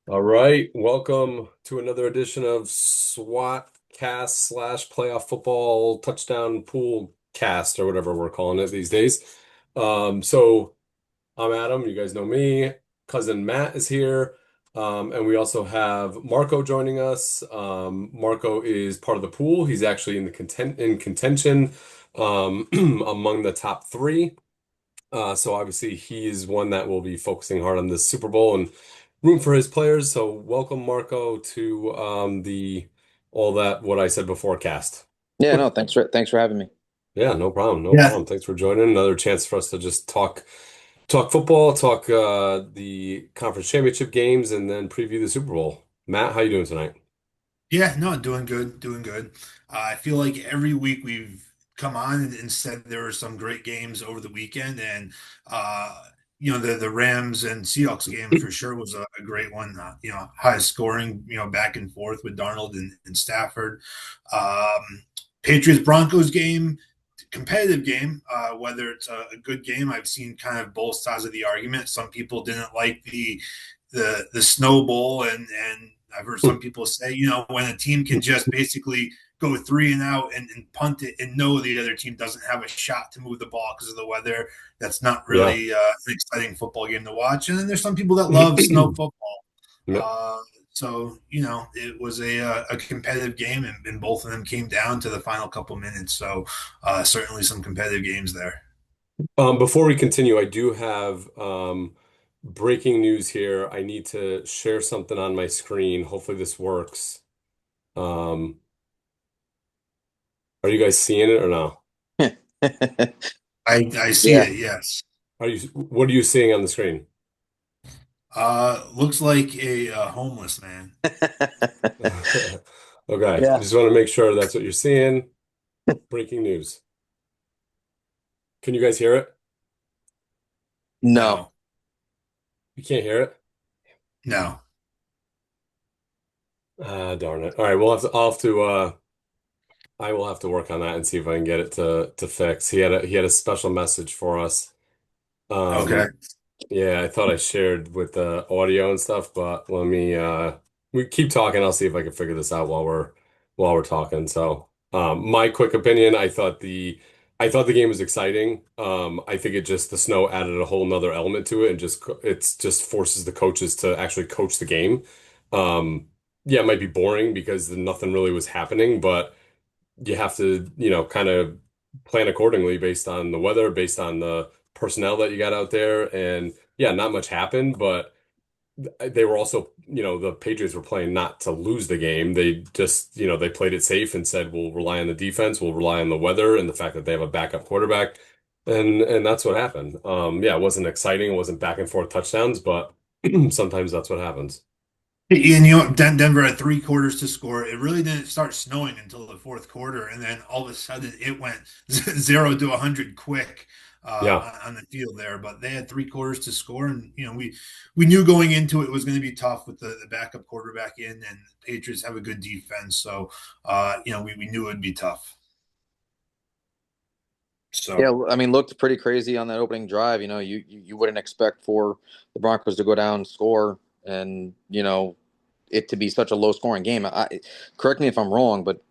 All right, welcome to another edition of SWATcast slash playoff football touchdown pool cast or whatever we're calling it these days. So I'm Adam, you guys know me. Cousin Matt is here. And we also have Marco joining us. Marco is part of the pool. He's actually in contention among the top three. So obviously he is one that will be focusing hard on this Super Bowl and room for his players. So welcome Marco to the all that what I said before cast. Yeah, no, thanks for having me. Yeah, no problem, no Yeah, problem. Thanks for joining. Another chance for us to just talk football, talk the conference championship games, and then preview the Super Bowl. Matt, how you doing tonight? yeah, no, doing good, doing good. I feel like every week we've come on and said there were some great games over the weekend, and the Rams and Seahawks game for sure was a great one. High scoring, back and forth with Darnold and Stafford. Patriots Broncos game, competitive game. Whether it's a good game, I've seen kind of both sides of the argument. Some people didn't like the Snow Bowl, and I've heard some people say, when a team can just basically go three and out and punt it and know the other team doesn't have a shot to move the ball because of the weather, that's not Yeah. really an exciting football game to watch. And then there's some people that love snow football. Uh, so it was a competitive game, and both of them came down to the final couple minutes. So certainly some competitive games there. Before we continue, I do have breaking news here. I need to share something on my screen. Hopefully this works. Um, are you guys seeing it or no? I see Yeah. it. Yes. What are you seeing on the screen? Looks like a homeless man. Okay, Yeah. just want to make sure that's what you're seeing. Breaking news. Can you guys hear it? No. No, You can't hear it? no. Ah, darn it. All right, I will have to work on that and see if I can get it to fix. He had a special message for us. Okay. Um, yeah, I thought I shared with the audio and stuff, but let me we keep talking. I'll see if I can figure this out while we're talking. So, my quick opinion, I thought the game was exciting. I think it just the snow added a whole nother element to it and it's just forces the coaches to actually coach the game. Um, yeah, it might be boring because nothing really was happening, but you have to, kind of plan accordingly based on the weather, based on the personnel that you got out there. And yeah, not much happened, but they were also, the Patriots were playing not to lose the game. They just, they played it safe and said, we'll rely on the defense, we'll rely on the weather and the fact that they have a backup quarterback. And that's what happened. Yeah, it wasn't exciting, it wasn't back and forth touchdowns, but sometimes that's what happens. And Denver had 3 quarters to score. It really didn't start snowing until the fourth quarter, and then all of a sudden it went 0 to 100 quick Yeah. on the field there. But they had 3 quarters to score, and we knew going into it was going to be tough with the backup quarterback in, and the Patriots have a good defense, so we knew it would be tough. Yeah, So I mean, looked pretty crazy on that opening drive. You wouldn't expect for the Broncos to go down and score and, it to be such a low scoring game. Correct me if I'm wrong, but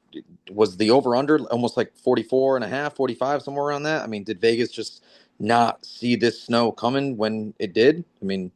was the over under almost like 44 and a half, 45, somewhere around that? I mean, did Vegas just not see this snow coming when it did? I mean,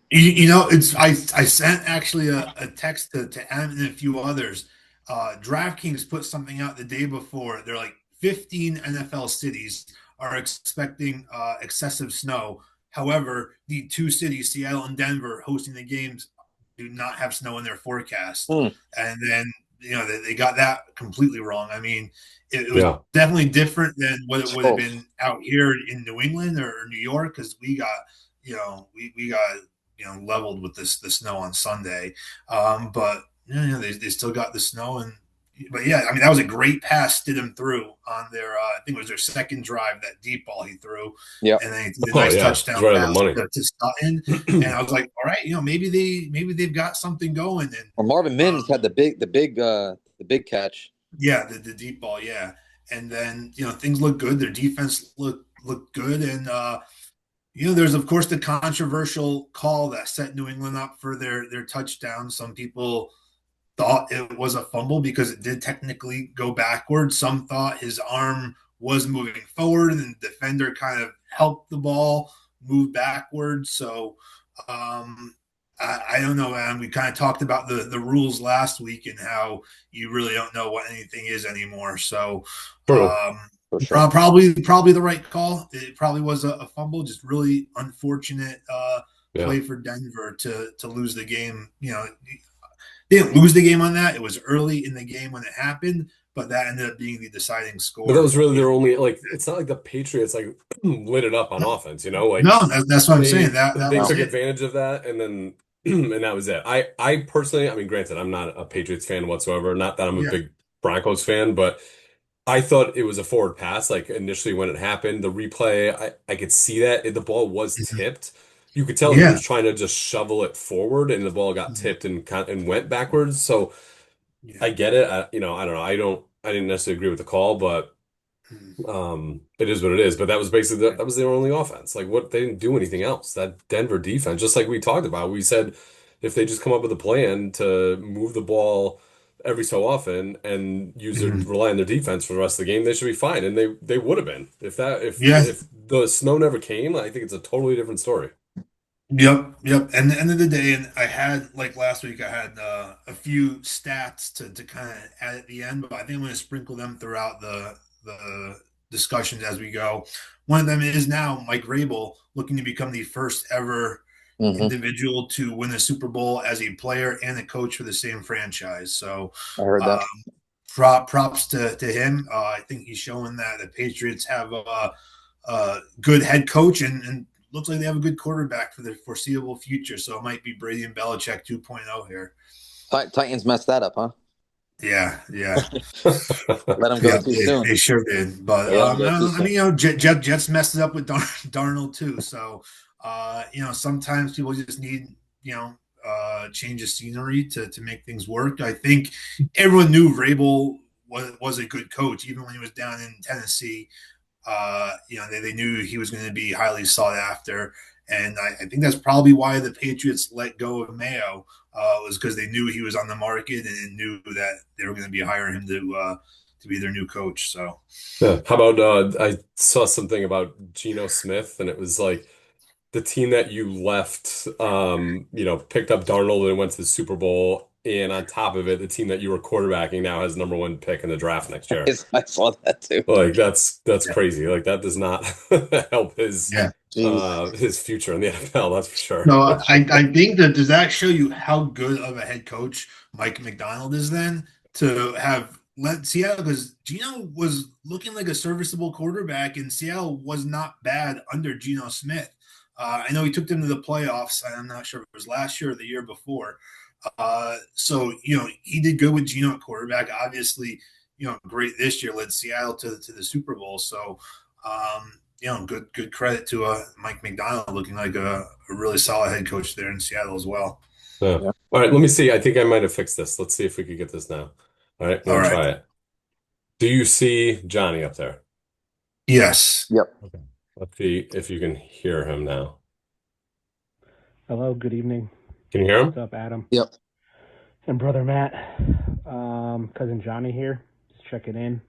it's I sent actually a text to Em and a few others. DraftKings put something out the day before. They're like 15 NFL cities are expecting excessive snow. However, the two cities, Seattle and Denver, hosting the games, do not have snow in their forecast. hmm, And then they got that completely wrong. I mean, it was Yeah. definitely different than what it would have oh, been out here in New England or New York because we got leveled with the snow on Sunday. But they still got the snow but yeah, I mean that was a great pass Stidham threw on their I think it was their second drive, that deep ball he threw, yeah. and then he did a Oh nice yeah, it's touchdown right on the pass money. to Sutton, and I was like, all right, maybe they've got something going, and Or Marvin Mims had the big catch. yeah, the deep ball, yeah, and then things look good, their defense look good, and There's of course the controversial call that set New England up for their touchdown. Some people thought it was a fumble because it did technically go backwards. Some thought his arm was moving forward and the defender kind of helped the ball move backwards. So I don't know, man. We kind of talked about the rules last week and how you really don't know what anything is anymore. So True. um, For sure. probably the right call. It probably was a fumble, just really unfortunate Yeah. play for Denver to lose the game. They didn't lose the game on that. It was early in the game when it happened, but that ended up being the deciding But that score. was really their only like it's not like the Patriots like lit it up on offense, like No, that's what I'm saying. That they was No, took it. advantage of that and then and that was it. I personally, I mean, granted, I'm not a Patriots fan whatsoever. Not that I'm a Yeah. big Broncos fan, but I thought it was a forward pass. Like initially when it happened, the replay, I could see that the ball was Mhm. tipped. You could tell he Yeah. was trying to just shovel it forward, and the ball got Mhm. tipped and went backwards. So Yeah. I get it. I don't know. I didn't necessarily agree with the call, but Mhm. it is what it is. But that was basically that was their only offense. Like what they didn't do anything else. That Denver defense, just like we talked about, we said if they just come up with a plan to move the ball every so often and Mhm. rely on their defense for the rest of the game, they should be fine. And they would have been Yeah. if the snow never came. I think it's a totally different story. Yep, yep. And the end of the day, and I had like last week, I had a few stats to kind of add at the end, but I think I'm going to sprinkle them throughout the discussions as we go. One of them is now Mike Rabel looking to become the first ever hmm individual to win a Super Bowl as a player and a coach for the same franchise. So I heard uh, that. props to him. I think he's showing that the Patriots have a good head coach and looks like they have a good quarterback for the foreseeable future. So it might be Brady and Belichick 2.0 here. Titans messed that up, huh? Yeah, yeah, Let him go yeah. too They soon. sure did. But They let him go too I mean, soon. Jets messed it up with Darnold too. So sometimes people just need change of scenery to make things work. I think everyone knew Vrabel was a good coach, even when he was down in Tennessee. They knew he was going to be highly sought after. And I think that's probably why the Patriots let go of Mayo, was because they knew he was on the market and knew that they were going to be hiring him to be their new coach. So, Yeah. How about I saw something about Geno Smith, and it was like the team that you left, picked up Darnold and went to the Super Bowl, and on top of it, the team that you were quarterbacking now has number one pick in the draft next year. I saw that too. Like that's yeah, crazy. Like that does not help yeah. Jeez. his future in the NFL, that's for sure. So I think that does that show you how good of a head coach Mike McDonald is then to have let Seattle, because Geno was looking like a serviceable quarterback and Seattle was not bad under Geno Smith. I know he took them to the playoffs. I'm not sure if it was last year or the year before. So he did good with Geno at quarterback. Obviously, great this year, led Seattle to the Super Bowl. So good credit to Mike McDonald looking like a really solid head coach there in Seattle as well. Yeah. Yeah. All right, let me see. I think I might have fixed this. Let's see if we could get this now. All right, we're All gonna right. try it. Do you see Johnny up there? Yes. Yep. Okay. Let's see if you can hear him now. Hello, good evening. Can you hear What's him? up, Adam? Yep. And brother Matt. Cousin Johnny here. Just checking in.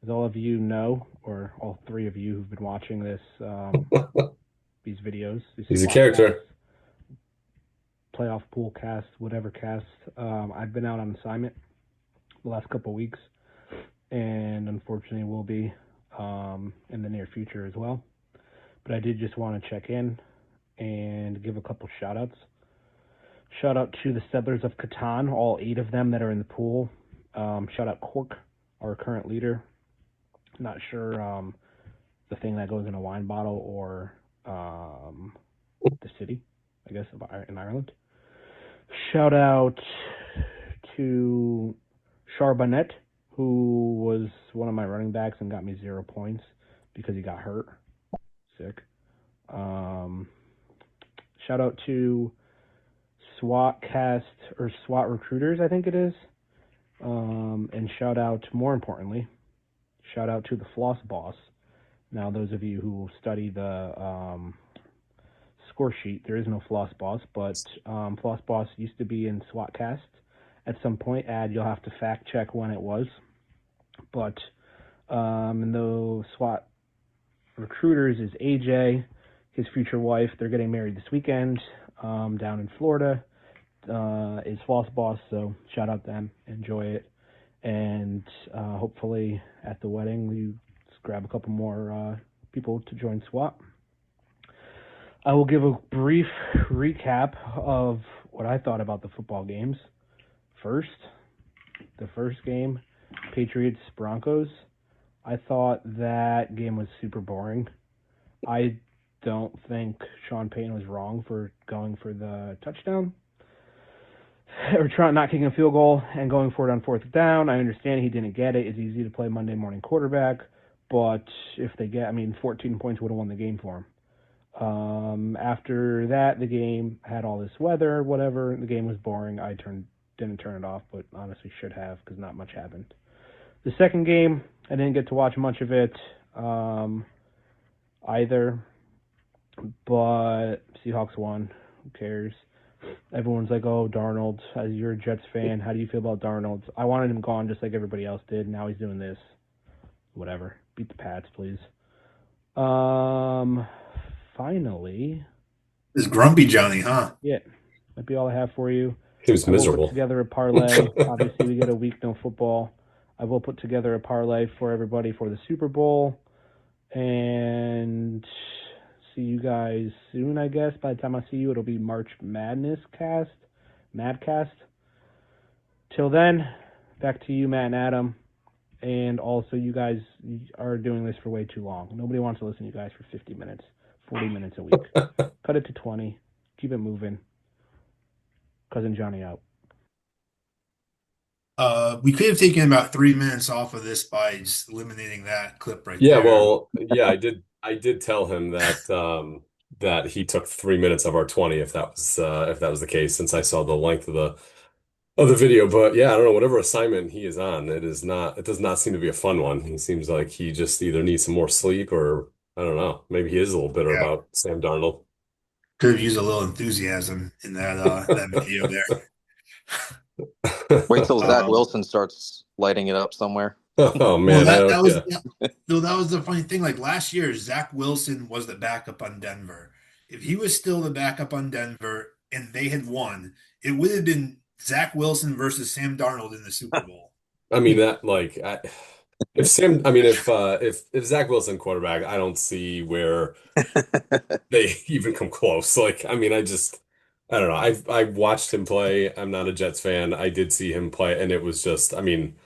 As all of you know, or all three of you who've been watching these videos, these He's a SWAT casts, character. playoff pool cast, whatever cast, I've been out on assignment the last couple of weeks, and unfortunately will be in the near future as well. But I did just want to check in and give a couple shout outs. Shout out to the Settlers of Catan, all 8 of them that are in the pool. Shout out Cork, our current leader. Not sure the thing that goes in a wine bottle or the city, I guess, in Ireland. Shout out to Charbonnet, who was one of my running backs and got me 0 points because he got hurt. Sick. Shout out to SWATcast or SWAT recruiters, I think it is. And more importantly, shout out to the Floss Boss. Now, those of you who study the score sheet. There is no Floss Boss, but Floss Boss used to be in SWATcast at some point. You'll have to fact check when it was. But in the SWAT recruiters is AJ, his future wife. They're getting married this weekend down in Florida. Is Floss Boss, so shout out to them. Enjoy it. And hopefully at the wedding, you grab a couple more people to join SWAT. I will give a brief recap of what I thought about the football games. First, the first game, Patriots-Broncos. I thought that game was super boring. I don't think Sean Payton was wrong for going for the touchdown. Or not kicking a field goal and going for it on 4th down. I understand he didn't get it. It's easy to play Monday morning quarterback. But if they 14 points would have won the game for him. After that, the game had all this weather, whatever. The game was boring. I didn't turn it off, but honestly should have because not much happened. The second game, I didn't get to watch much of it either. But Seahawks won. Who cares? Everyone's like, oh, Darnold, as you're a Jets fan, how do you feel about Darnold? I wanted him gone just like everybody else did. Now he's doing this. Whatever. Beat the Pats, please. Finally. This grumpy Johnny, huh? Yeah. Might be all I have for you. He was miserable. I will put together a parlay. Obviously, we get a week no football. I will put together a parlay for everybody for the Super Bowl. And see you guys soon, I guess. By the time I see you, it'll be March Madcast. Till then, back to you, Matt and Adam. And also, you guys are doing this for way too long. Nobody wants to listen to you guys for 50 minutes, 40 minutes a week. Cut it to 20. Keep it moving. Cousin Johnny out. We could have taken about 3 minutes off of this by just eliminating that clip right Yeah, there. well, yeah, I did tell him that that he took 3 minutes of our 20 if that was the case, since I saw the length of the video. But yeah, I don't know, whatever assignment he is on, it does not seem to be a fun one. He seems like he just either needs some more sleep, or I don't know, maybe he is a little bitter Yeah, about Sam Darnold. could have used a little enthusiasm in that video there. Wait till Zach Um, Wilson starts lighting it up somewhere. Oh well, man, I that don't, was yeah. that was the funny thing. Like last year, Zach Wilson was the backup on Denver. If he was still the backup on Denver and they had won, it would have been Zach Wilson versus Sam Darnold in the Super Bowl. I mean that like if Zach Wilson quarterback, I don't see where they even come close. Like, I mean, I don't know. I watched him play. I'm not a Jets fan. I did see him play, and it was just, I mean,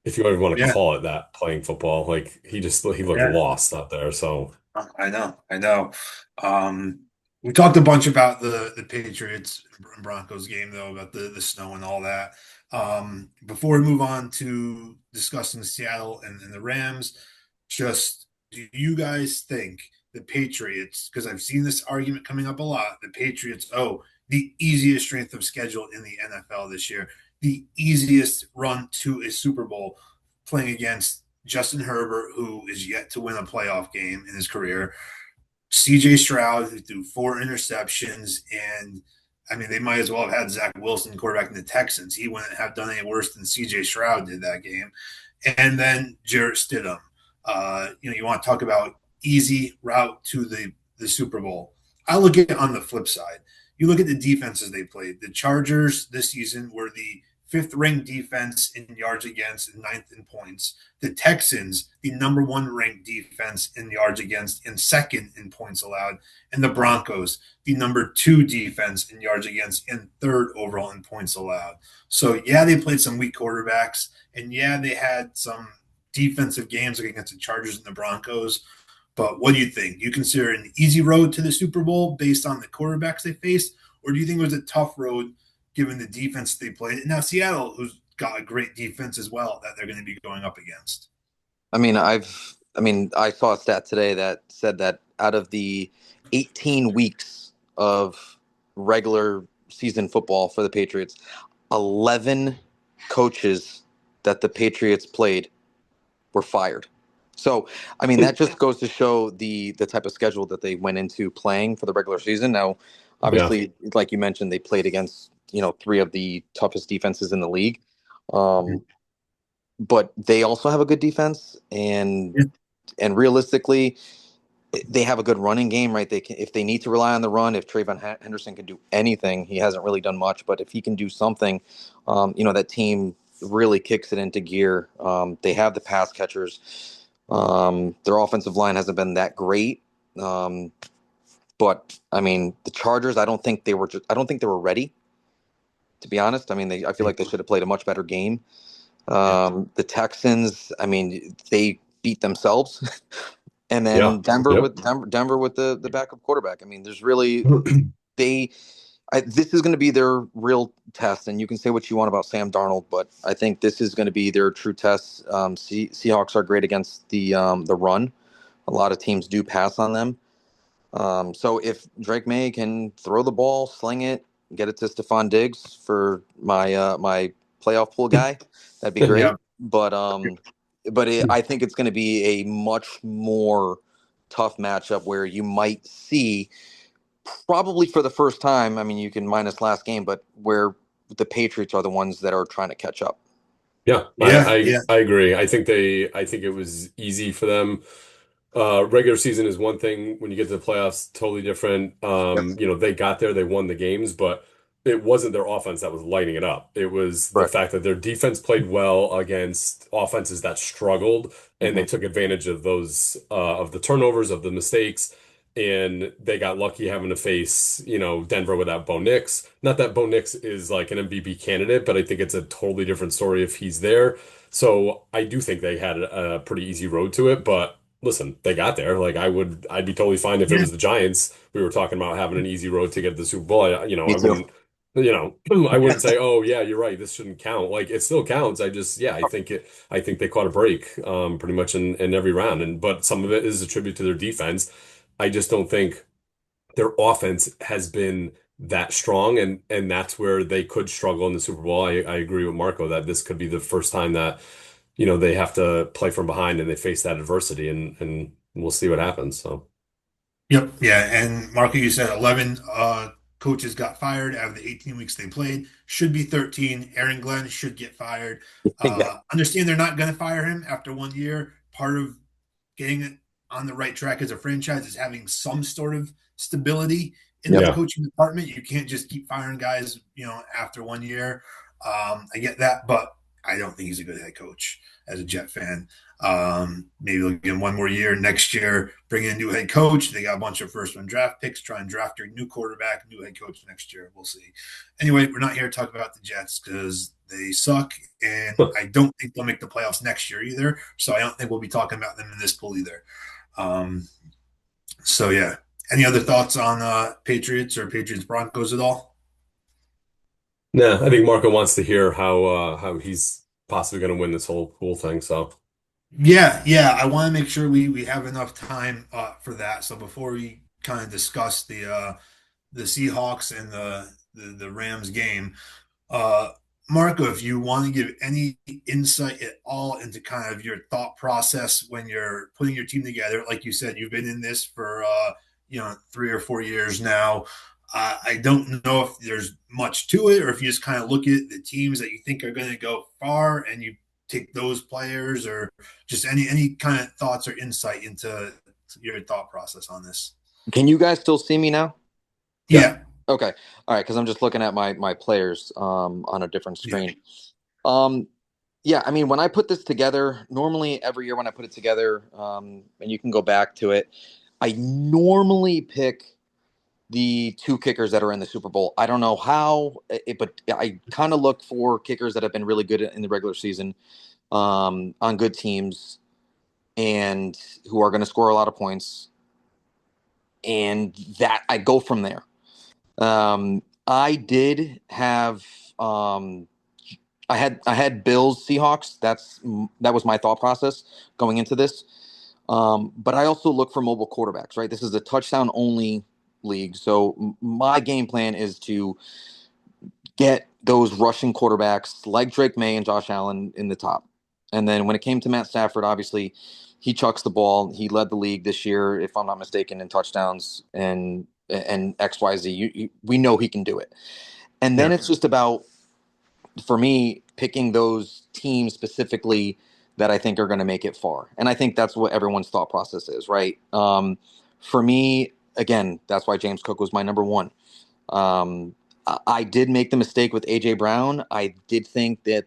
if you even want to Yeah, call it that, playing football, like he looked yeah. lost out there. So I know. Um, we talked a bunch about the Patriots and Broncos game, though, about the snow and all that. Before we move on to discussing Seattle and the Rams, just do you guys think the Patriots, because I've seen this argument coming up a lot, the Patriots, the easiest strength of schedule in the NFL this year, the easiest run to a Super Bowl playing against Justin Herbert, who is yet to win a playoff game in his career, CJ Stroud, who threw 4 interceptions, and I mean, they might as well have had Zach Wilson quarterback in the Texans. He wouldn't have done any worse than CJ Stroud did that game. And then Jarrett Stidham. You want to talk about easy route to the Super Bowl. I look at it on the flip side. You look at the defenses they played. The Chargers this season were the fifth-ranked defense in yards against and ninth in points. The Texans, the number one ranked defense in yards against and second in points allowed. And the Broncos, the number two defense in yards against and third overall in points allowed. So, yeah, they played some weak quarterbacks. And, yeah, they had some defensive games against the Chargers and the Broncos. But what do you think? Do you consider it an easy road to the Super Bowl based on the quarterbacks they faced? Or do you think it was a tough road given the defense they played? Now, Seattle, who's got a great defense as well, that they're going to be going up against. I saw a stat today that said that out of the 18 weeks of regular season football for the Patriots, 11 coaches that the Patriots played were fired. So, I mean, that just goes to show the type of schedule that they went into playing for the regular season. Now, Yeah. obviously, like you mentioned, they played against, three of the toughest defenses in the league. Um, but they also have a good defense, and Yeah. realistically, they have a good running game, right? They can, if they need to rely on the run, if Trayvon Henderson can do anything, he hasn't really done much, but if he can do something, that team really kicks it into gear. They have the pass catchers. Their offensive line hasn't been that great. Um, but I mean, the Chargers, I don't think they were ready, to be honest. I mean, I feel like they should have played a much better game. Yeah. The Texans, I mean, they beat themselves. And Yeah. then Denver Yep. with Denver with the backup quarterback. I mean, there's really they. This is going to be their real test, and you can say what you want about Sam Darnold, but I think this is going to be their true test. Seahawks are great against the run. A lot of teams do pass on them. So if Drake May can throw the ball, sling it, get it to Stephon Diggs for my playoff pool guy, that'd be Yeah. great. But I think it's going to be a much more tough matchup where you might see probably for the first time. I mean, you can minus last game, but where the Patriots are the ones that are trying to catch up. Yeah, Yeah. Yeah. I agree. I think it was easy for them. Regular season is one thing. When you get to the playoffs, totally different. Yep. They got there, they won the games, but it wasn't their offense that was lighting it up. It was the Correct. fact that their defense played well against offenses that struggled, and they Hmm. took advantage of those of the turnovers, of the mistakes, and they got lucky having to face, Denver without Bo Nix. Not that Bo Nix is like an MVP candidate, but I think it's a totally different story if he's there. So I do think they had a pretty easy road to it, but listen, they got there. Like I'd be totally fine if it Yeah. was the Giants. We were talking about having an easy road to get to the Super Bowl. Me I too. wouldn't, I wouldn't say, oh yeah, you're right. This shouldn't count. Like it still counts. I think they caught a break, pretty much in every round. But some of it is a tribute to their defense. I just don't think their offense has been that strong, and that's where they could struggle in the Super Bowl. I agree with Marco that this could be the first time that they have to play from behind and they face that adversity, and we'll see what happens. So Yep. Yeah. And Marco, you said 11 coaches got fired out of the 18 weeks they played. Should be 13. Aaron Glenn should get fired. Yeah. Understand they're not going to fire him after 1 year. Part of getting it on the right track as a franchise is having some sort of stability in the Yep. yeah, coaching department. You can't just keep firing guys, after 1 year. I get that, but I don't think he's a good head coach as a Jet fan. Maybe they'll give him 1 more year. Next year, bring in a new head coach. They got a bunch of first-round draft picks. Try and draft a new quarterback, new head coach next year. We'll see. Anyway, we're not here to talk about the Jets because they suck, and I don't think they'll make the playoffs next year either. So I don't think we'll be talking about them in this pool either. Um, so yeah. Any other thoughts on Patriots or Patriots Broncos at all? nah, I think Marco wants to hear how he's possibly going to win this whole thing. So Yeah, yeah. I want to make sure we have enough time for that. So before we kind of discuss the Seahawks and the Rams game, uh, Marco, if you want to give any insight at all into kind of your thought process when you're putting your team together, like you said, you've been in this for 3 or 4 years now. I don't know if there's much to it, or if you just kind of look at the teams that you think are going to go far and you take those players, or just any kind of thoughts or insight into your thought process on this. Can you guys still see me now? yeah, Yeah, Okay. All right. Because I'm just looking at my players on a different yeah, screen. Um, yeah. I mean, when I put this together, normally every year when I put it together, and you can go back to it, I normally pick the two kickers that are in the Super Bowl. I don't know how, but I kind of look for kickers that have been really good in the regular season, on good teams, and who are going to score a lot of points, and that I go from there. I did have um, I had Bills Seahawks. That was my thought process going into this. But I also look for mobile quarterbacks. Right, this is a touchdown only league, so my game plan is to get those rushing quarterbacks like Drake May and Josh Allen in the top. And then when it came to Matt Stafford, obviously he chucks the ball. He led the league this year, if I'm not mistaken, in touchdowns and XYZ. We know he can do it. And then Yeah. it's just about, for me, picking those teams specifically that I think are going to make it far. And I think that's what everyone's thought process is, right? For me, again, that's why James Cook was my number one. I did make the mistake with A.J. Brown. I did think that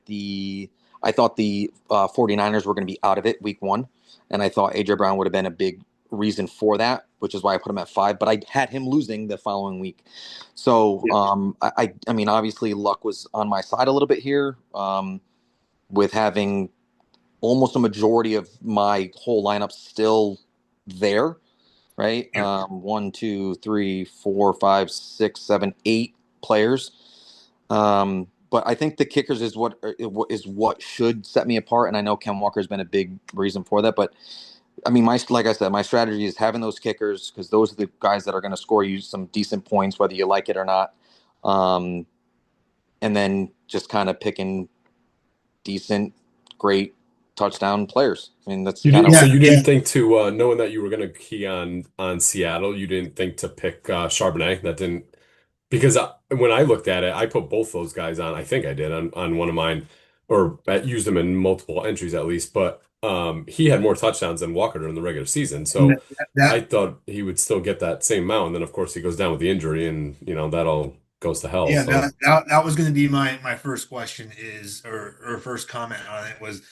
I thought the 49ers were going to be out of it week one. And I thought A.J. Brown would have been a big reason for that, which is why I put him at 5. But I had him losing the following week. So, I mean, obviously luck was on my side a little bit here, with having almost a majority of my whole lineup still there, right? Yeah. 1, 2, 3, 4, 5, 6, 7, 8 players. But I think the kickers is what should set me apart. And I know Ken Walker has been a big reason for that. But I mean, like I said, my strategy is having those kickers because those are the guys that are going to score you some decent points, whether you like it or not. And then just kind of picking decent, great touchdown players. I mean, that's kind of So you Yeah. didn't think to knowing that you were going to key on Seattle, you didn't think to pick Charbonnet. That didn't because when I looked at it, I put both those guys on. I think I did on one of mine, or used them in multiple entries at least. But he had more touchdowns than Walker during the regular season, so I That thought he would still get that same amount. And then of course he goes down with the injury, and that all goes to hell. Yeah, So that was going to be my first question is or first comment on it was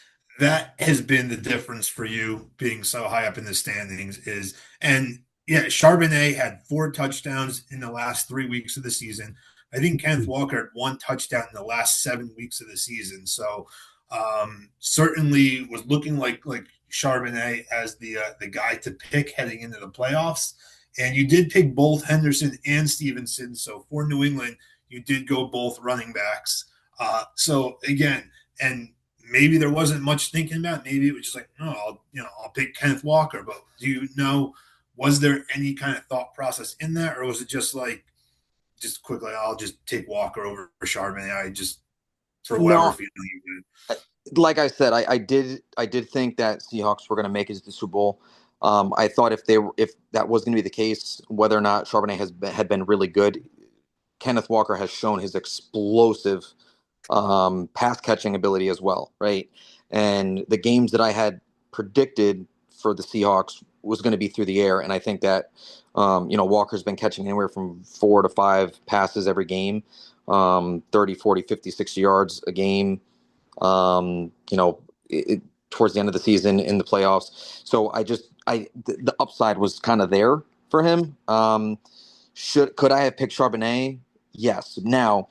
that has been the difference for you being so high up in the standings is and yeah, Charbonnet had 4 touchdowns in the last 3 weeks of the season. I think Kenneth Walker had 1 touchdown in the last 7 weeks of the season. So certainly was looking like Charbonnet as the guy to pick heading into the playoffs. And you did pick both Henderson and Stevenson. So for New England, you did go both running backs. So again, and maybe there wasn't much thinking about it. Maybe it was just like, no, I'll pick Kenneth Walker. But do you know, was there any kind of thought process in that, or was it just like, just quickly, I'll just take Walker over Charbonnet? I just for whatever no. feeling you did. Like I said, I did think that Seahawks were going to make it to the Super Bowl. I thought if that was going to be the case, whether or not Charbonnet had been really good, Kenneth Walker has shown his explosive pass catching ability as well, right? And the games that I had predicted for the Seahawks was going to be through the air, and I think that Walker's been catching anywhere from 4 to 5 passes every game, 30, 40, 50, 60 yards a game. Towards the end of the season in the playoffs. So the upside was kind of there for him. Could I have picked Charbonnet? Yes. Now,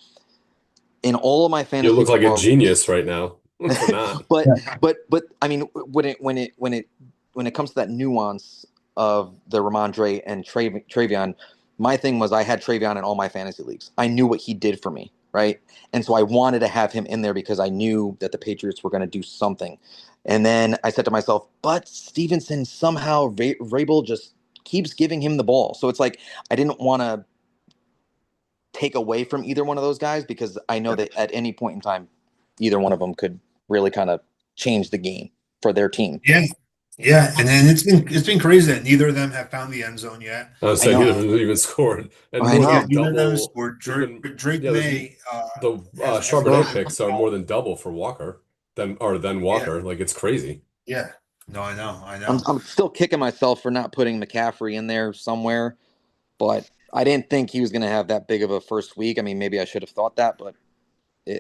in all of my you fantasy look like a football genius right now for not. but I mean, when it comes to that nuance of the Ramondre and Travion, my thing was I had Travion in all my fantasy leagues. I knew what he did for me, right? And so I wanted to have him in there because I knew that the Patriots were going to do something. And then I said to myself, but Stevenson somehow Vrabel just keeps giving him the ball. So it's like I didn't want to take away from either one of those guys because I know that at any point in time, either one of them could really kind of change the game for their team. Yeah, yeah, and then it's been crazy that neither of them have found the end zone yet. I was I saying know. neither of them even scored, and I more Yeah, know. than neither of them has double. scored. Even Drake yeah, there's May the has Charbonnet gotten picks are more than double for Walker than yeah, Walker. Like it's crazy. yeah. No, I I'm know. I'm still kicking myself for not putting McCaffrey in there somewhere, but I didn't think he was going to have that big of a first week. I mean, maybe I should have thought that, but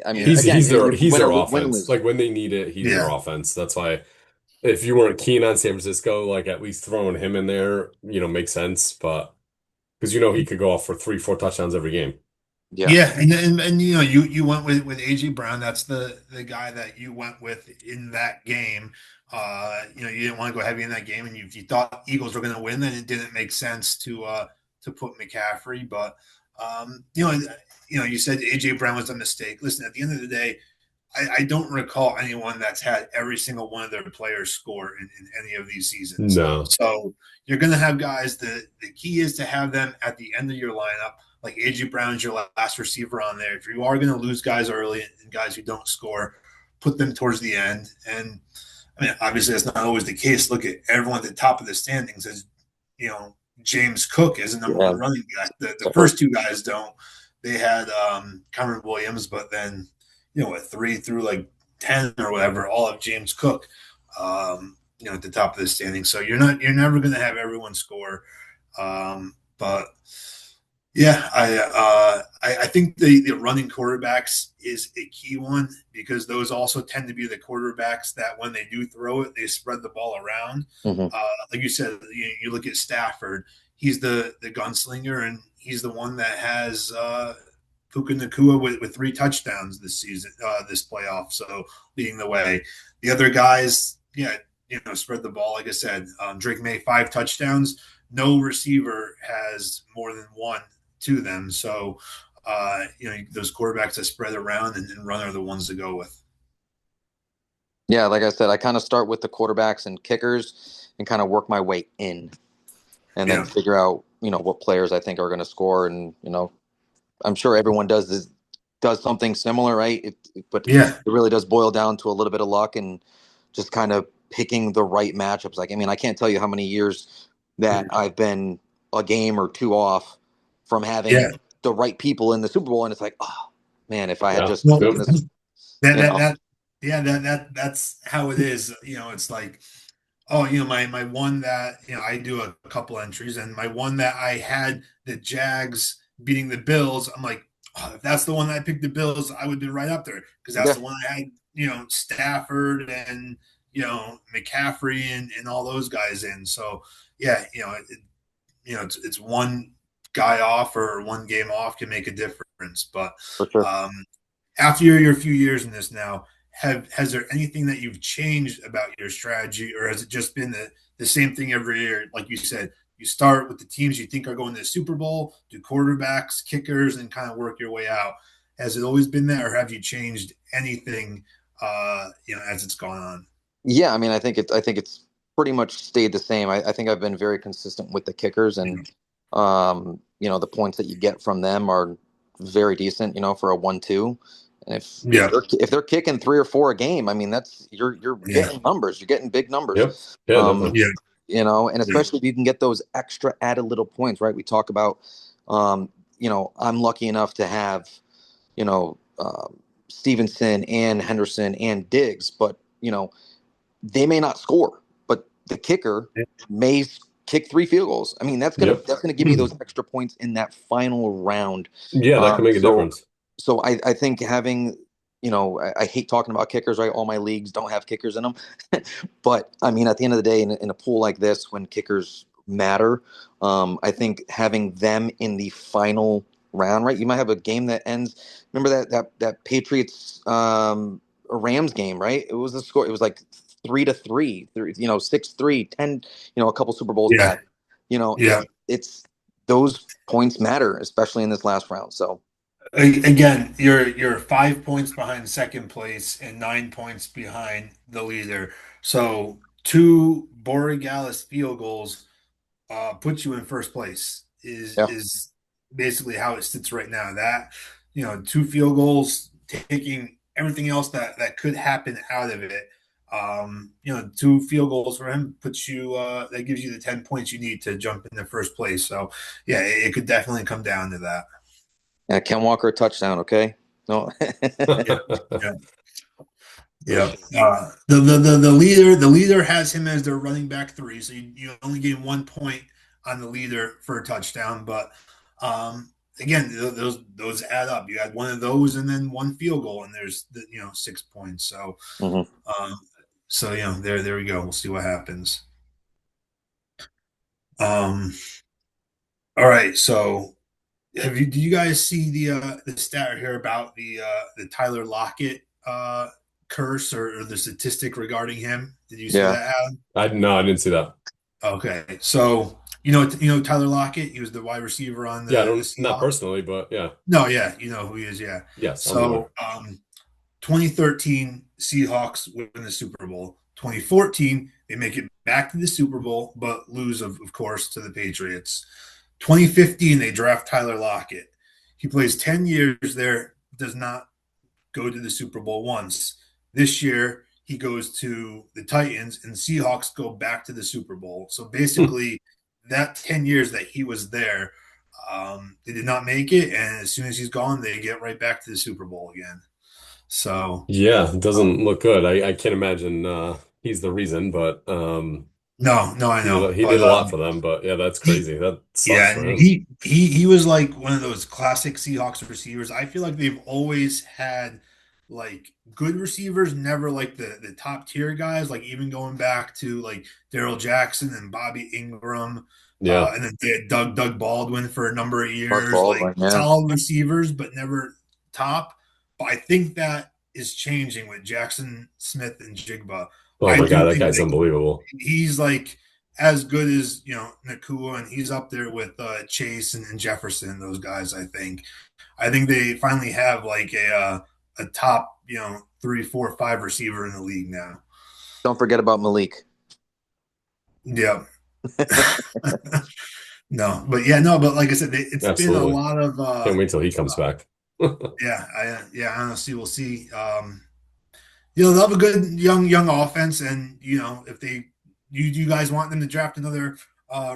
I mean, Yeah, again, He's win their or win or offense. lose. Like when they need it, he's their yeah, offense. That's why if you weren't keen on San Francisco, like at least throwing him in there, makes sense. But because he could go off for 3, 4 touchdowns every game. Yeah, yeah. And you went with AJ Brown. That's the guy that you went with in that game. You didn't want to go heavy in that game, and if you thought Eagles were going to win, then it didn't make sense to put McCaffrey. But you said AJ Brown was a mistake. Listen, at the end of the day, I don't recall anyone that's had every single one of their players score in any of these seasons. No. So you're going to have guys. The key is to have them at the end of your lineup. Like AJ Brown's your last receiver on there. If you are going to lose guys early and guys who don't score, put them towards the end. And I mean, obviously that's not always the case. Look at everyone at the top of the standings as, James Cook as a number Yeah. one running back. The first two guys don't. They had Cameron Williams, but then, at 3 through like 10 or whatever, all of James Cook, at the top of the standings. So you're never going to have everyone score. But yeah, I think the running quarterbacks is a key one because those also tend to be the quarterbacks that when they do throw it, they spread the ball around. Hmm. Like you said, you look at Stafford, he's the gunslinger, and he's the one that has Puka Nakua with 3 touchdowns this season, this playoff. So leading the way, the other guys, yeah, spread the ball. Like I said, Drake May 5 touchdowns. No receiver has more than one to them. So, those quarterbacks that spread around and run are the ones to go with. Yeah, like I said, I kind of start with the quarterbacks and kickers and kind of work my way in, and then Yeah. figure out what players I think are going to score. And I'm sure everyone does something similar, right? But Yeah. it really does boil down to a little bit of luck and just kind of picking the right matchups. Like, I mean, I can't tell you how many years that I've been a game or two off from having Yeah. the right people in the Super Bowl, and it's like, oh man, if I had Yeah. just Well, taken this, that, you that, know, that, yeah, that's how it is. It's like, oh, my one that, I do a couple entries, and my one that I had the Jags beating the Bills. I'm like, oh, if that's the one that I picked the Bills, I would be right up there because that's yeah, the one I had, Stafford and, McCaffrey and all those guys in. So yeah, it's one guy off or one game off can make a difference. But for sure. um, after your few years in this now, has there anything that you've changed about your strategy, or has it just been the same thing every year? Like you said, you start with the teams you think are going to the Super Bowl, do quarterbacks, kickers, and kind of work your way out. Has it always been that, or have you changed anything, as it's gone on? Yeah, I mean, I think it's pretty much stayed the same. I think I've been very consistent with the kickers, and the points that you get from them are very decent, for a 1-2. And if Yeah, they're kicking 3 or 4 a game, I mean, that's you're yeah, getting numbers, you're getting big Yep. numbers. Yeah, Um, definitely. yeah, and yeah, especially if you can get those extra added little points, right? We talk about, I'm lucky enough to have, you know, Stevenson and Henderson and Diggs, but they may not score, but the kicker may kick 3 field goals. I mean, that's gonna Yep. that's gonna give you those extra points in that final round. Yeah, that could Um, make a so difference. so I think having, I hate talking about kickers, right? All my leagues don't have kickers in them, but I mean, at the end of the day, in a pool like this, when kickers matter, I think having them in the final round, right? You might have a game that ends. Remember that Patriots Rams game, right? It was the score. It was like 3-3, 6-3, 10. A couple Super Bowls yeah, back. You know, yeah. it's those points matter, especially in this last round. So Again, you're 5 points behind second place and 9 points behind the leader. So two Borealis field goals puts you in first place. Is yeah, is basically how it sits right now. That, two field goals, taking everything else that could happen out of it. Two field goals for him puts you, that gives you the 10 points you need to jump in the first place. So yeah, it could definitely come down to that. yeah. Ken Walker touchdown. Okay, no, Yeah. Yeah. for Yeah. sure. The leader has him as their running back three, so you only gain 1 point on the leader for a touchdown. But again, those add up. You add one of those and then one field goal, and there's 6 points. So Hmm. um, there we go. We'll see what happens. Um, all right. So do you guys see the stat here about the Tyler Lockett curse, or the statistic regarding him? Did you see Yeah, that, Adam? No, I didn't see that. Okay, so Tyler Lockett. He was the wide receiver on Yeah, I the don't, not Seahawks. personally, but yeah. No, yeah, you know who he is. Yeah. Yes, I'm aware. So 2013 Seahawks win the Super Bowl. 2014 they make it back to the Super Bowl, but lose of course to the Patriots. 2015 they draft Tyler Lockett. He plays 10 years there, does not go to the Super Bowl once. This year he goes to the Titans, and Seahawks go back to the Super Bowl. So Hmm. basically, that 10 years that he was there, they did not make it. And as soon as he's gone, they get right back to the Super Bowl again. So, Yeah, it doesn't look good. I can't imagine he's the reason, but no, no, I know. he But did a lot for them. But yeah, that's he, crazy. That sucks yeah, for and him. he was like one of those classic Seahawks receivers. I feel like they've always had like good receivers, never like the top tier guys. Like even going back to like Daryl Jackson and Bobby Ingram, Yeah. and then they had Doug Baldwin for a number of Mark years. Like Baldwin, yeah. solid receivers, but never top. But I think that is changing with Jackson Smith and Jigba. Oh I my God, do that think guy's like unbelievable. he's like as good as Nakua, and he's up there with Chase and Jefferson. Those guys, I think they finally have like a top 3, 4, 5 receiver in the league now. Don't forget about Malik. Yeah. No, but yeah, no, but like I said, it's been a Absolutely. lot of Can't wait till he comes back. yeah, honestly, we'll see. They'll have a good young offense, and if you guys want them to draft another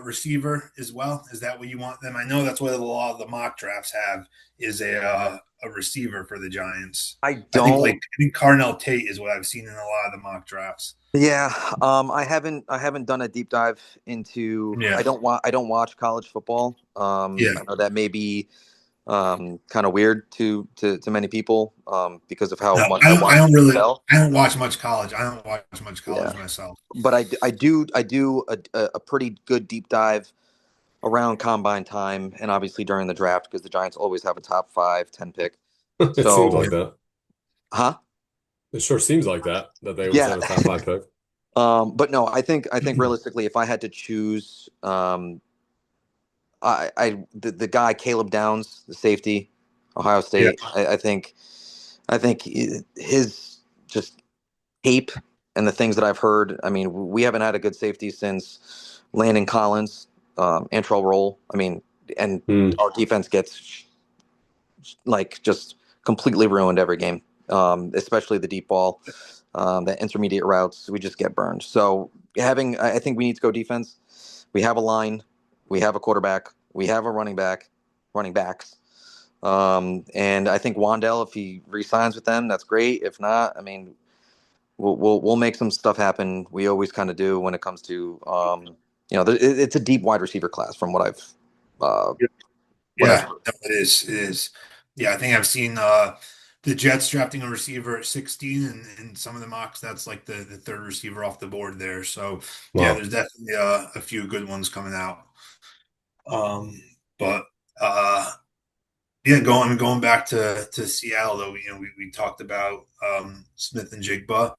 receiver as well, is that what you want them? I know that's what a lot of the mock drafts have is a receiver for the Giants. I I don't. think Carnell Tate is what I've seen in a lot of the mock drafts. Yeah, I haven't done a deep dive into. Yeah, I don't watch college football. yeah. I know that may be kind of weird to many people because of how No, much I I watch don't really. NFL. I don't watch much college. I don't watch much Yeah, college myself. but I do a pretty good deep dive around combine time and obviously during the draft because the Giants always have a top 5, 10 pick. It seems So, like that. huh? It sure seems like that they always Yeah. have a top five pick. But no, I think realistically, if I had to choose, the guy Caleb Downs, the safety, Ohio Yeah, State. I think his just tape and the things that I've heard. I mean, we haven't had a good safety since Landon Collins, Antrell Roll. I mean, and Hmm. our defense gets like just completely ruined every game, especially the deep ball, the intermediate routes. We just get burned. So I think we need to go defense. We have a line, we have a quarterback, we have a running backs. And I think Wandell, if he resigns with them, that's great. If not, I mean, we'll make some stuff happen. We always kind of do when it comes to it's a deep wide receiver class from uh, what I've yeah, heard. no, it is. It is. Yeah, I think I've seen the Jets drafting a receiver at 16, and in some of the mocks, that's like the third receiver off the board there. So yeah, Wow. there's definitely a few good ones coming out. Um, but yeah, going back to Seattle though, we talked about Smith and Jigba,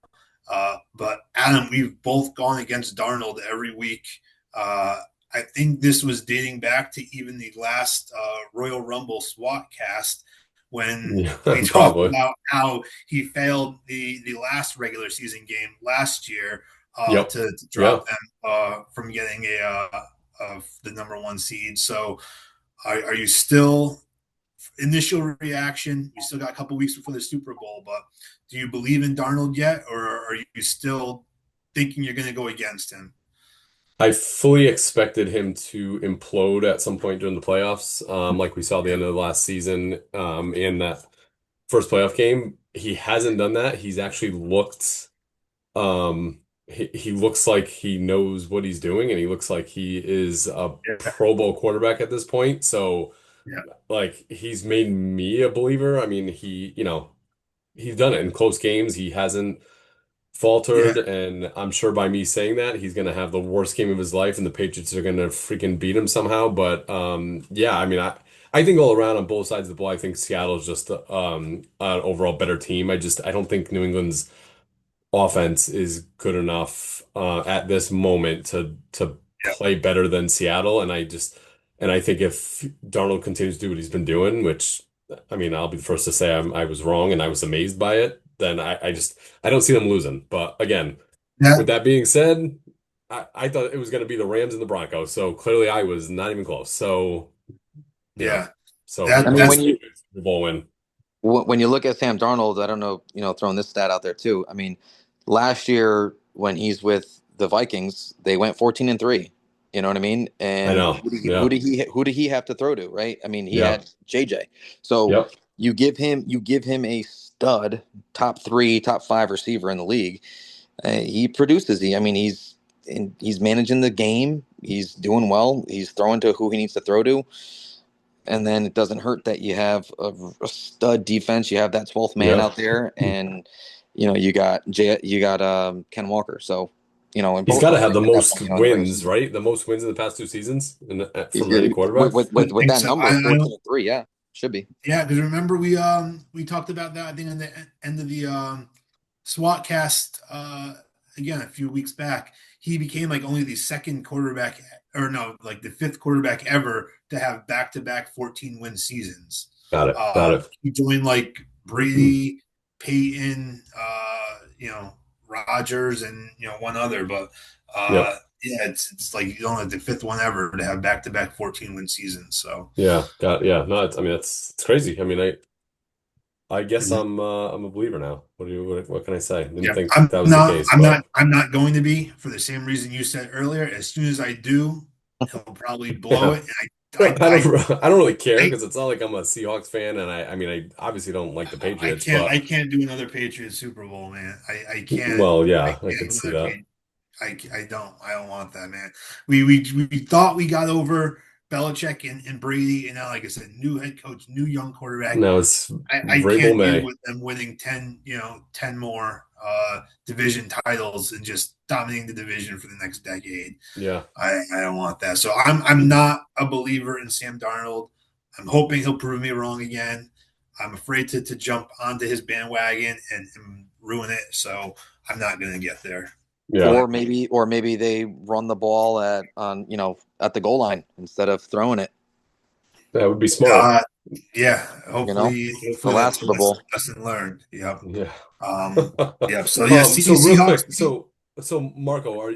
but Adam, we've both gone against Darnold every week. Uh, I think this was dating back to even the last Royal Rumble SWAT cast when Yeah, we talked probably. about how he failed the last regular season game last year Yep. to Yeah. drop them from getting the number one seed. So, are you still initial reaction? We still got a couple weeks before the Super Bowl, but do you believe in Darnold yet, or are you still thinking you're going to go against him? I fully expected him to implode at some point during the playoffs, like we saw at the Yeah, end of the last season, in that first playoff game. He hasn't done that. He's actually looked, he looks like he knows what he's doing, and he looks like he is a yeah, Pro Bowl quarterback at this point. So, yeah, like, he's made me a believer. I mean, he's done it in close games. He hasn't yeah, faltered, and I'm sure by me saying that, he's gonna have the worst game of his life, and the Patriots are gonna freaking beat him somehow. But yeah, I mean, I think all around on both sides of the ball, I think Seattle's just an overall better team. I don't think New England's offense is good enough at this moment to yeah. play better than Seattle, and I think if Darnold continues to do what he's been doing, which I mean, I'll be the first to say I was wrong and I was amazed by it, then I don't see them losing. But again, with That, that being said, I thought it was going to be the Rams and the Broncos, so clearly I was not even close. So you know, yeah, so I that mean, hopefully that's when the you Super Bowl win. when you look at Sam Darnold, I don't know, throwing this stat out there too. I mean, last year when he's with the Vikings, they went 14-3. You know what I mean? I And know. Yeah. who did he have to throw to? Right? I mean, he Yeah. had JJ. So Yep. you give him a stud top three, top five receiver in the league. He produces. I mean, he's managing the game. He's doing well. He's throwing to who he needs to throw to. And then it doesn't hurt that you have a stud defense. You have that 12th man Yeah. out there, and you got Ken Walker. So and He's both got to of them have the are most definitely young great wins, receivers. right? The most wins in the past two seasons from any With quarterback. I with think that so. number, 14-3, yeah, should be. Yeah, because remember we talked about that I think in the end of the SWATcast again a few weeks back. He became like only the second quarterback, or no, like the fifth quarterback ever to have back-to-back 14-win seasons. Got it. Got it. He joined like Brady, Peyton, Rogers, and one other, but Yep. yeah, it's like he's only the fifth one ever to have back-to-back 14-win seasons. So. Yeah. Got. Yeah. No. I mean, it's crazy. I mean, I guess Mhm. I'm a believer now. What can I say? Didn't Yeah, think I'm that was the not. case, I'm not. but I'm not going to be for the same reason you said earlier. As soon as I do, he'll probably blow yeah. it. And I don't I don't really care I, because it's not like I'm a Seahawks fan, and I mean I obviously don't like the I Patriots, can't. but I can't do another Patriots Super Bowl, man. I can't. well, I yeah, I can't could do see another that. Patriots. I don't. I don't want that, man. We thought we got over Belichick and Brady, and now, like I said, new head coach, new young quarterback. Now it's I Vrabel can't deal May. with them winning 10 more division titles and just dominating the division for the next decade. Yeah. I don't want that. So I'm not a believer in Sam Darnold. I'm hoping he'll prove me wrong again. I'm afraid to jump onto his bandwagon and ruin it. So I'm not going to get there. Yeah. Or maybe they run the ball at the goal line instead of throwing it. That would be smart. Uh, yeah, You know, the hopefully last that's a Super Bowl. lesson learned. Yep. Yeah. Yep. So yeah, So real Seahawks. quick, so Marco,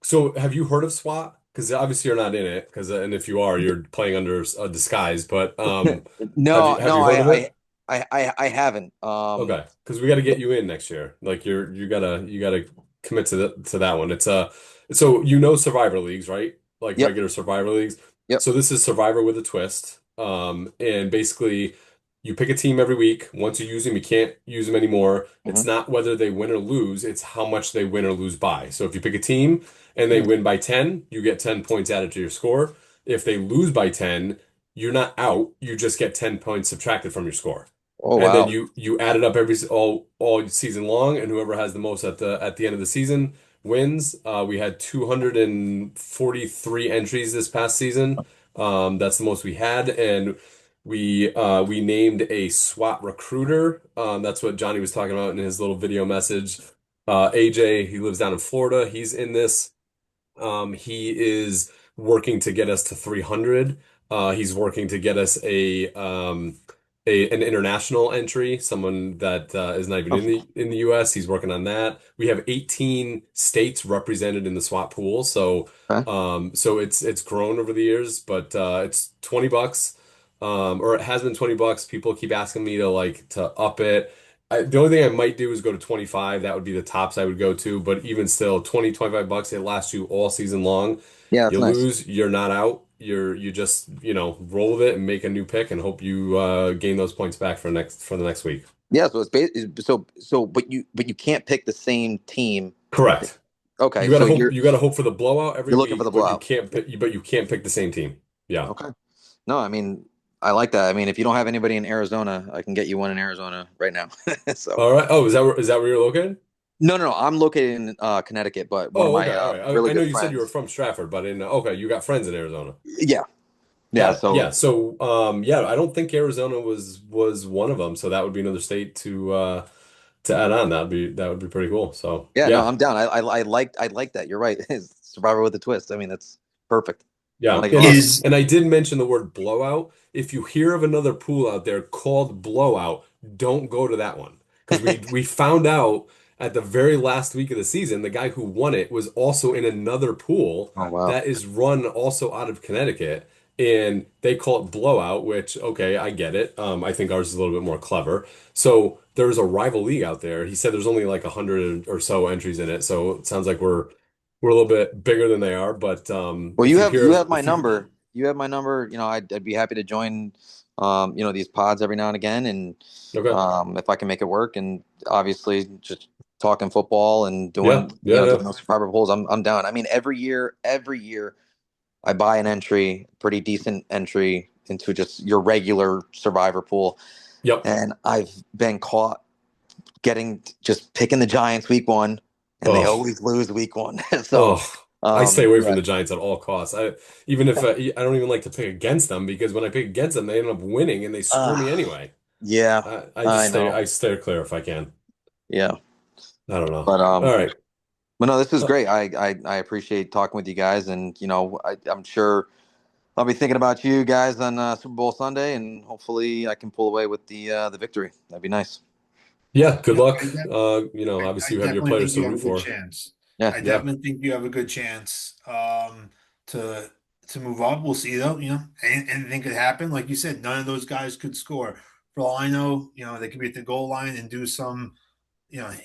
so have you heard of SWAT? Because obviously you're not in it, and if you are, you're playing under a disguise. But have you No, have no, you heard of it? I haven't. Okay, because we got to get you in next year. Like you gotta commit to that one. So Survivor leagues, right? Like Yep, regular Survivor leagues. yep. So this is Survivor with a twist. And basically you pick a team every week. Once you use them, you can't use them anymore. It's Hmm. not whether they win or lose, it's how much they win or lose by. So if you pick a team and they win by 10, you get 10 points added to your score. If they lose by 10, you're not out. You just get 10 points subtracted from your score. Oh And then wow. you add it up all season long, and whoever has the most at the end of the season wins. We had 243 entries this past season. That's the most we had, and we named a SWAT recruiter. That's what Johnny was talking about in his little video message. AJ, he lives down in Florida. He's in this. He is working to get us to 300. He's working to get us an international entry, someone that is not even Oh, in the US. He's working on that. We have 18 states represented in the SWAT pool, so okay. it's grown over the years, but it's $20, or it has been $20. People keep asking me to up it. The only thing I might do is go to 25. That would be the tops I would go to. But even still, 20, $25, it lasts you all season long. Yeah, that's You nice. lose, you're not out. You just, roll with it and make a new pick and hope you gain those points back for the next week. Yeah, so but you can't pick the same team. Correct. Okay, You gotta so hope you gotta hope for the blowout every you're looking for week, the but you blowout. can't pick the same team. Yeah. Okay. No, I mean, I like that. I mean, if you don't have anybody in Arizona, I can get you one in Arizona right now. So All right. Oh, is that where you're located? no. I'm located in Connecticut, but one of Oh, my okay. All right. really I know good you said you were friends. from Stratford, but okay, you got friends in Arizona. Yeah, yeah. Got it. So Yeah. So, yeah, I don't think Arizona was one of them. So that would be another state to add on. That would be pretty cool. So, yeah, no, yeah, I'm down. I like that. You're right. Survivor with a twist. I mean, that's perfect. I yeah. like it a And lot. Is and I did mention the word blowout. If you hear of another pool out there called blowout, don't go to that one because we found out at the very last week of the season, the guy who won it was also in another pool Oh wow. that is run also out of Connecticut. and they call it blowout, which, okay, I get it. I think ours is a little bit more clever. So there's a rival league out there. He said there's only like 100 or so entries in it. So it sounds like we're a little bit bigger than they are. But Well, if you you hear have my if you number. You have my number. I'd be happy to join. These pods every now and again, and okay, if I can make it work, and obviously just talking football and yeah, doing yeah, yeah. doing those survivor polls, I'm down. I mean, every year I buy an entry, pretty decent entry into just your regular survivor pool, Yep. and I've been caught getting just picking the Giants week one, and they Oh, always lose week one. So, oh. I stay away from yeah. the Giants at all costs. Even if I don't even like to pick against them because when I pick against them, they end up winning and they screw me Uh, anyway. yeah, I just I know. I stay clear if I can. Yeah. I don't know. But All right. no, this is Uh, great. I appreciate talking with you guys, and I'm sure I'll be thinking about you guys on Super Bowl Sunday, and hopefully I can pull away with the victory. That'd be nice. yeah, good Yeah, luck. I Obviously you have your definitely players think to you have root a good for. chance. Yeah, I Yeah. definitely think you have a good chance to move up. We'll see though. Anything could happen. Like you said, none of those guys could score. For all I know, they could be at the goal line and do some,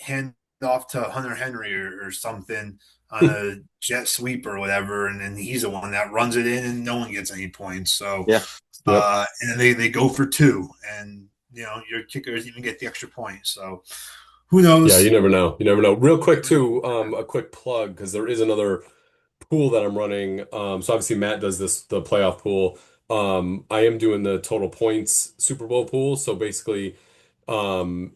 hand off to Hunter Henry or something on a jet sweep or whatever, and then he's the one that runs it in, and no one gets any points. So, yeah, Yep. and then they go for two, and your kickers even get the extra point. So, who Yeah, you knows? never know. You never know. Real quick Never know. too, a quick plug because there is another pool that I'm running. So obviously Matt does the playoff pool. I am doing the total points Super Bowl pool. So basically,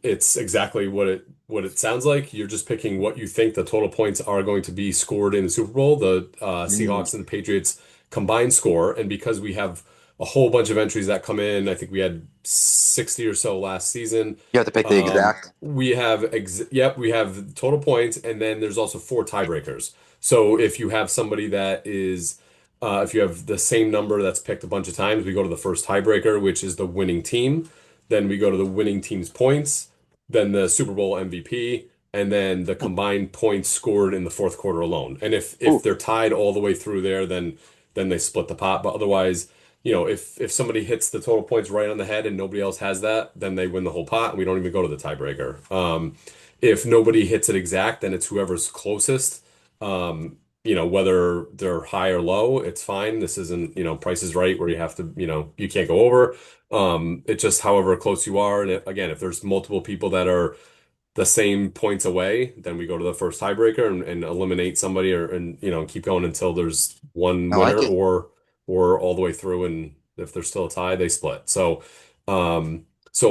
it's exactly what it sounds like. You're just picking what you think the total points are going to be scored in the Super Bowl, the Mm. Seahawks and the Patriots combined score. And because we have a whole bunch of entries that come in, I think we had 60 or so last season. You have to pick the exact. We have total points, and then there's also four tiebreakers. So if you have somebody that is if you have the same number that's picked a bunch of times, we go to the first tiebreaker, which is the winning team. Then we go to the winning team's points, then the Super Bowl MVP, and then the combined points scored in the fourth quarter alone. And if Ooh, they're tied all the way through there, then they split the pot. But otherwise, if somebody hits the total points right on the head and nobody else has that, then they win the whole pot, and we don't even go to the tiebreaker. If nobody hits it exact, then it's whoever's closest. Whether they're high or low, it's fine. This isn't, Price is Right where you have to, you can't go over. It's just however close you are. And again, if there's multiple people that are the same points away, then we go to the first tiebreaker and eliminate somebody and keep going until there's one I like winner it. or all the way through. And if there's still a tie, they split. So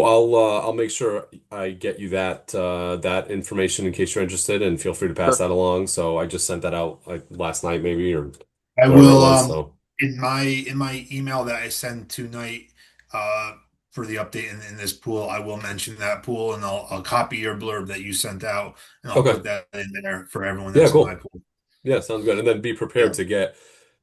I'll make sure I get you that information in case you're interested, and feel free to pass Sure. that along. So I just sent that out like last night maybe or I whatever it will was. So in my email that I send tonight uh for the update in this pool, I will mention that pool and I'll copy your blurb that you sent out and I'll okay. put that in there for everyone Yeah, that's in my cool. pool. Yeah, sounds good. And then be prepared Yeah. to get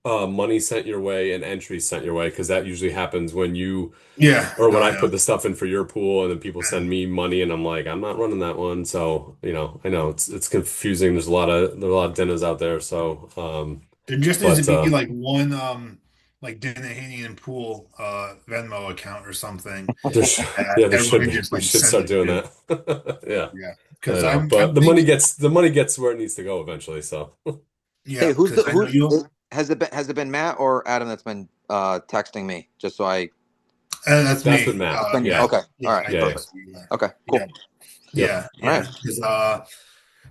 money sent your way and entries sent your way because that usually happens when you Yeah, or no, when I I know. put the stuff in for your pool and then people send me money and I'm like, I'm not running that one. So, I know it's confusing. There's a lot of dinners out there. So, There just needs to but be like one like Dennehy Pool Venmo account or something that yeah, there everyone should can be. just We like should send start it doing to. that. Yeah, Yeah. I Because know. But I'm the money thinking, gets where it needs to go eventually. So, Hey, yeah, because I know you'll has it been Matt or Adam that's been texting me? Just so I that's that's been me. Matt. it's been you. Yeah. Okay. All Yeah, right. I Yeah. Yeah. Perfect. text you. Yeah. Okay. Yeah. Cool. Yep. Yeah, All yeah. right. Because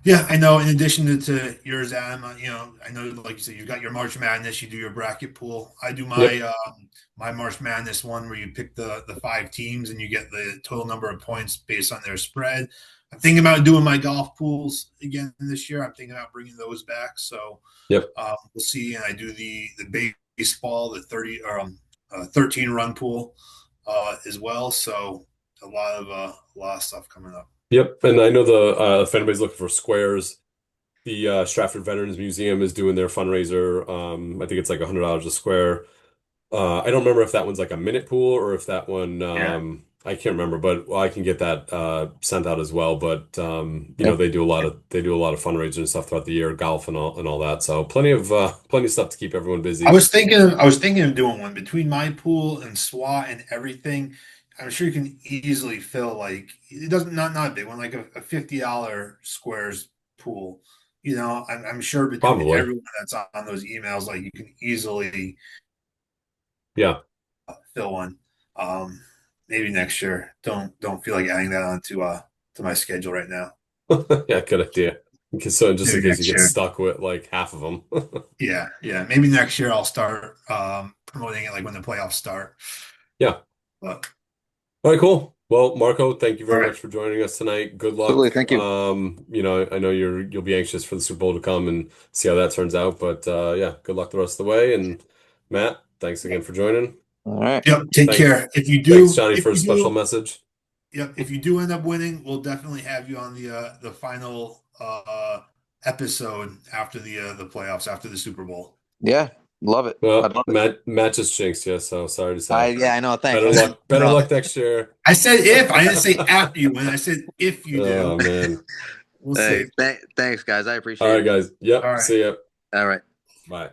yeah, I know. In addition to yours, Adam, I know, like you said, you got your March Madness. You do your bracket pool. I do my Yep. my March Madness one where you pick the five teams and you get the total number of points based on their spread. I'm thinking about doing my golf pools again this year. I'm thinking about bringing those back. So Yep. we'll see. And I do the baseball, the 13 run pool as well. So a lot of stuff coming up. Yep. And I know if anybody's looking for squares, the Stratford Veterans Museum is doing their fundraiser. I think it's like $100 a square. I don't remember if that one's like a minute pool or if that one Yeah. I can't remember, but I can get that sent out as well. But you know, Yeah. they do a lot of fundraisers and stuff throughout the year, golf and all that. So plenty of stuff to keep everyone I busy. was thinking of doing one between my pool and SWAT and everything. I'm sure you can easily fill like it doesn't not a big one, like a $50 squares pool. I'm sure between Probably. everyone that's on those emails, like you can easily Yeah. fill one. Um, Maybe next year. Don't feel like adding that on to my schedule right now. Yeah, good idea. So just in Maybe case you next get year. stuck with like half of them. Yeah, yeah. Maybe next year I'll start promoting it like when the playoffs start. Yeah. But All right, cool. Well, Marco, thank you all very right. much for joining us tonight. Good Absolutely. luck. Thank you. You know, I know you'll be anxious for the Super Bowl to come and see how that turns out. But yeah, good luck the rest of the way. And Matt, thanks again for joining. All right. Yep. Take Thanks, care. If you thanks, do, Johnny, if for a you special do, message. yep. If you do end up winning, we'll definitely have you on the final episode after the playoffs, after the Super Bowl. Yeah. Love it. I'd Well, love it. Matt just jinxed you, so sorry to say. Yeah, I know. Thanks. Better luck. Better No, luck next year. I said if. I didn't say after you win. I said if you do. Oh man. We'll Hey, see. thanks, guys. I All appreciate right, it. guys. All Yep. right. See ya. All right. Bye.